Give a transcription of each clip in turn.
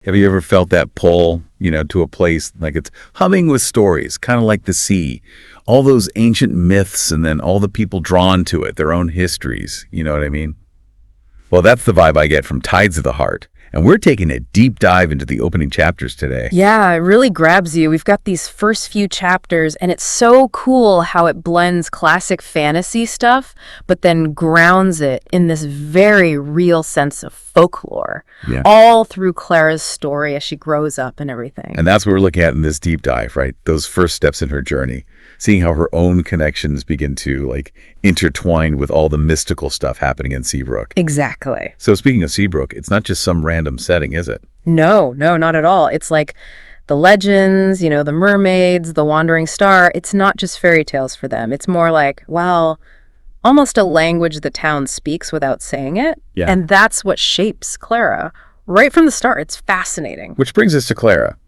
Have you ever felt that pull, to a place like it's humming with stories, kind of like the sea? All those ancient myths and then all the people drawn to it, their own histories, you know what I mean? Well, that's the vibe I get from Tides of the Heart. And we're taking a deep dive into the opening chapters today. Yeah, it really grabs you. We've got these first few chapters, and it's so cool how it blends classic fantasy stuff, but then grounds it in this very real sense of folklore, all through Clara's story as she grows up and everything. And that's what we're looking at in this deep dive, right? Those first steps in her journey, seeing how her own connections begin to intertwine with all the mystical stuff happening in Seabrook. Exactly. So speaking of Seabrook, it's not just some random setting, is it? No, not at all. It's like the legends, the mermaids, the wandering star. It's not just fairy tales for them. It's more like, almost a language the town speaks without saying it. Yeah. And that's what shapes Clara. Right from the start, it's fascinating. Which brings us to Clara.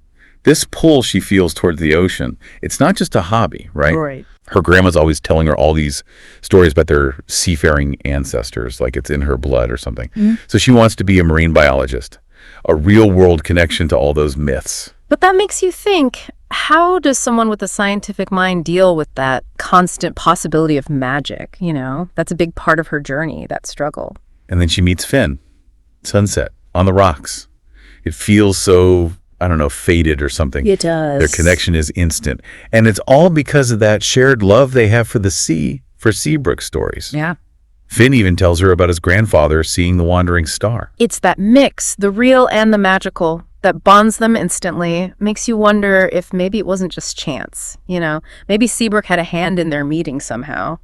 This pull she feels towards the ocean, it's not just a hobby, right? Right. Her grandma's always telling her all these stories about their seafaring ancestors, like it's in her blood or something. So she wants to be a marine biologist, a real-world connection to all those myths. But that makes you think, how does someone with a scientific mind deal with that constant possibility of magic, That's a big part of her journey, that struggle. And then she meets Finn. Sunset, on the rocks. It feels so, fated or something. It does. Their connection is instant. And it's all because of that shared love they have for the sea, for Seabrook stories. Yeah. Finn even tells her about his grandfather seeing the wandering star. It's that mix, the real and the magical, that bonds them instantly, makes you wonder if maybe it wasn't just chance, Maybe Seabrook had a hand in their meeting somehow.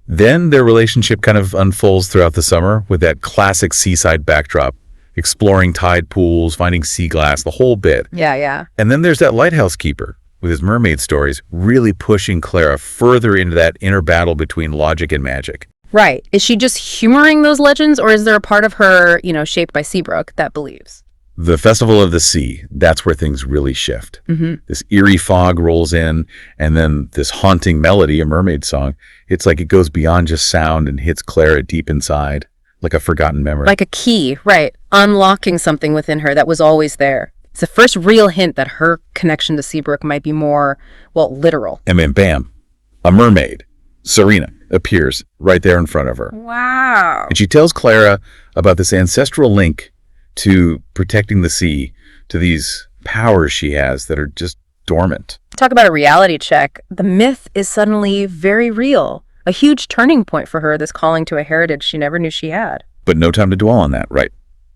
Then their relationship kind of unfolds throughout the summer with that classic seaside backdrop, exploring tide pools, finding sea glass, the whole bit. Yeah. And then there's that lighthouse keeper with his mermaid stories, really pushing Clara further into that inner battle between logic and magic. Right. Is she just humoring those legends, or is there a part of her, shaped by Seabrook, that believes? The Festival of the Sea, that's where things really shift. This eerie fog rolls in, and then this haunting melody, a mermaid song, it's like it goes beyond just sound and hits Clara deep inside, like a forgotten memory. Like a key, right, unlocking something within her that was always there. It's the first real hint that her connection to Seabrook might be more, literal. And then bam, a mermaid, Serena, appears right there in front of her. Wow. And she tells Clara about this ancestral link to protecting the sea, to these powers she has that are just dormant. Talk about a reality check. The myth is suddenly very real. A huge turning point for her, this calling to a heritage she never knew she had. But no time to dwell on that, right?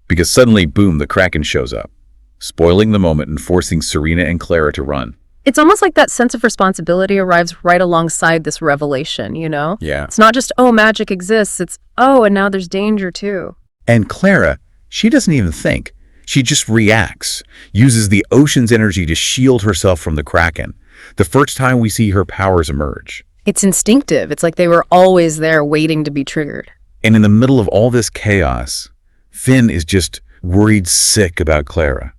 Because suddenly, boom, the Kraken shows up, spoiling the moment and forcing Serena and Clara to run. It's almost like that sense of responsibility arrives right alongside this revelation, Yeah. It's not just, magic exists. It's, and now there's danger too. And Clara, she doesn't even think. She just reacts, uses the ocean's energy to shield herself from the Kraken. The first time we see her powers emerge. It's instinctive. It's like they were always there waiting to be triggered. And in the middle of all this chaos, Finn is just worried sick about Clara.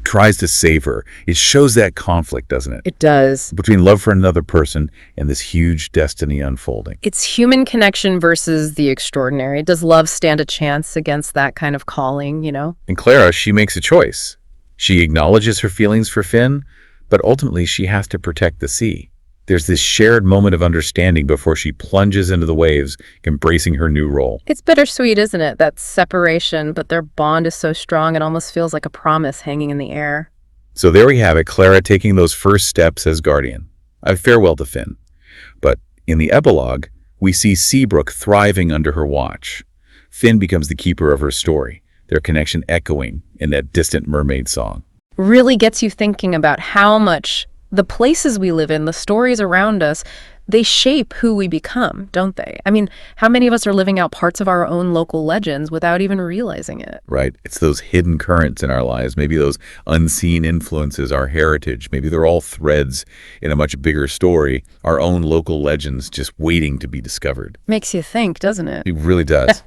Tries to save her. It shows that conflict, doesn't it? It does. Between love for another person and this huge destiny unfolding. It's human connection versus the extraordinary. Does love stand a chance against that kind of calling, And Clara, she makes a choice. She acknowledges her feelings for Finn, but ultimately she has to protect the sea. There's this shared moment of understanding before she plunges into the waves, embracing her new role. It's bittersweet, isn't it? That separation, but their bond is so strong it almost feels like a promise hanging in the air. So there we have it, Clara taking those first steps as guardian. A farewell to Finn. But in the epilogue, we see Seabrook thriving under her watch. Finn becomes the keeper of her story, their connection echoing in that distant mermaid song. Really gets you thinking about how much the places we live in, the stories around us, they shape who we become, don't they? I mean, how many of us are living out parts of our own local legends without even realizing it? Right. It's those hidden currents in our lives, maybe those unseen influences, our heritage. Maybe they're all threads in a much bigger story, our own local legends just waiting to be discovered. Makes you think, doesn't it? It really does.